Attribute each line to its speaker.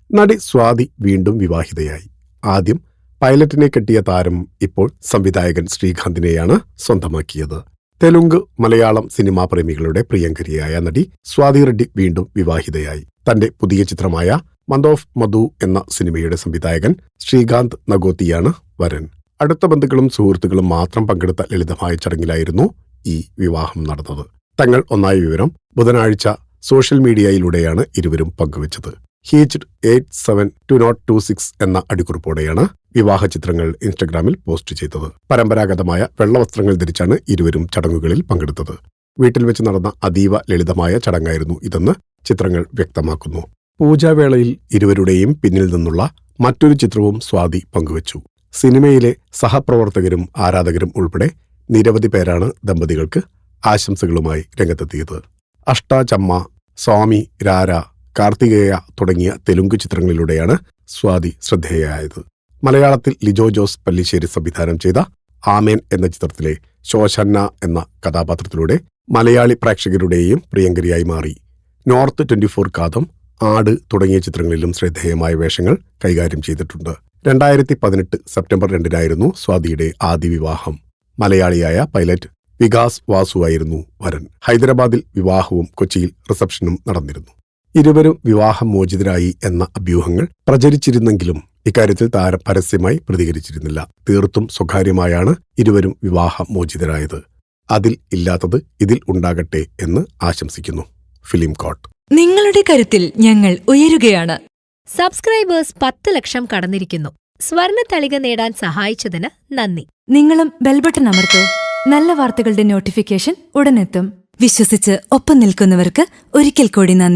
Speaker 1: നടി സ്വാതി വീണ്ടും വിവാഹിതയായി. ആദ്യം പൈലറ്റിനെ കെട്ടിയ താരം ഇപ്പോൾ സംവിധായകൻ ശ്രീകാന്തിനെയാണ് സ്വന്തമാക്കിയത്. തെലുങ്ക്, മലയാളം സിനിമാ പ്രേമികളുടെ പ്രിയങ്കരിയായ നടി സ്വാതി റെഡ്ഡി വീണ്ടും വിവാഹിതയായി. തന്റെ പുതിയ ചിത്രമായ മന്ത് ഓഫ് മധു എന്ന സിനിമയുടെ സംവിധായകൻ ശ്രീകാന്ത് നഗോത്തിയാണ് വരൻ. അടുത്ത ബന്ധുക്കളും സുഹൃത്തുക്കളും മാത്രം പങ്കെടുത്ത ലളിതമായ ചടങ്ങിലായിരുന്നു ഈ വിവാഹം നടന്നത്. തങ്ങൾ ഒന്നായ വിവരം ബുധനാഴ്ച സോഷ്യൽ മീഡിയയിലൂടെയാണ് ഇരുവരും പങ്കുവച്ചത്. ഹീച്ച്ഡ് 872026 എന്ന അടിക്കുറിപ്പോടെയാണ് വിവാഹ ചിത്രങ്ങൾ ഇൻസ്റ്റഗ്രാമിൽ പോസ്റ്റ് ചെയ്തത്. പരമ്പരാഗതമായ വെള്ളവസ്ത്രങ്ങൾ ധരിച്ചാണ് ഇരുവരും ചടങ്ങുകളിൽ പങ്കെടുത്തത്. വീട്ടിൽ വെച്ച് നടന്ന അതീവ ലളിതമായ ചടങ്ങായിരുന്നു ഇതെന്ന് ചിത്രങ്ങൾ വ്യക്തമാക്കുന്നു. പൂജാവേളയിൽ ഇരുവരുടെയും പിന്നിൽ നിന്നുള്ള മറ്റൊരു ചിത്രവും സ്വാതി പങ്കുവച്ചു. സിനിമയിലെ സഹപ്രവർത്തകരും ആരാധകരും ഉൾപ്പെടെ നിരവധി പേരാണ് ദമ്പതികൾക്ക് ആശംസകളുമായി രംഗത്തെത്തിയത്. അഷ്ടാചമ്മ, സ്വാമി രാര, കാർത്തികേയ തുടങ്ങിയ തെലുങ്ക് ചിത്രങ്ങളിലൂടെയാണ് സ്വാതി ശ്രദ്ധേയയായത്. മലയാളത്തിൽ ലിജോ ജോസ് പല്ലിശ്ശേരി സംവിധാനം ചെയ്ത ആമേൻ എന്ന ചിത്രത്തിലെ ശോശന്ന എന്ന കഥാപാത്രത്തിലൂടെ മലയാളി പ്രേക്ഷകരുടെയും പ്രിയങ്കരിയായി മാറി. നോർത്ത് 24 കാതം, ആട് തുടങ്ങിയ ചിത്രങ്ങളിലും ശ്രദ്ധേയമായ വേഷങ്ങൾ കൈകാര്യം ചെയ്തിട്ടുണ്ട്. 2018 സെപ്റ്റംബർ 2 സ്വാതിയുടെ ആദ്യ വിവാഹം. മലയാളിയായ പൈലറ്റ് വികാസ് വാസുവായിരുന്നു വരൻ. ഹൈദരാബാദിൽ വിവാഹവും കൊച്ചിയിൽ റിസപ്ഷനും നടന്നിരുന്നു. ഇരുവരും വിവാഹമോചിതരായി എന്ന അഭ്യൂഹങ്ങൾ പ്രചരിച്ചിരുന്നെങ്കിലും ഇക്കാര്യത്തിൽ താരം പരസ്യമായി പ്രതികരിച്ചിരുന്നില്ല. തീർത്തും സ്വകാര്യമായാണ് ഇരുവരും വിവാഹമോചിതരായത്. അതിൽ ഇല്ലാത്തത് ഇതിൽ ഉണ്ടാകട്ടെ എന്ന് ആശംസിക്കുന്നു. ഫിലിം കോട്ട്.
Speaker 2: നിങ്ങളുടെ കരുത്തിൽ ഞങ്ങൾ ഉയരുകയാണ്.
Speaker 3: സബ്സ്ക്രൈബേഴ്സ് 10 ലക്ഷം കടന്നിരിക്കുന്നു. സ്വർണ തളിക നേടാൻ സഹായിച്ചതിന് നന്ദി.
Speaker 2: നിങ്ങളും ബെൽബട്ടൺ അമർത്തോ. നല്ല വാർത്തകളുടെ നോട്ടിഫിക്കേഷൻ ഉടനെത്തും. വിശ്വസിച്ച് ഒപ്പം നിൽക്കുന്നവർക്ക് ഒരിക്കൽ കൂടി നന്ദി.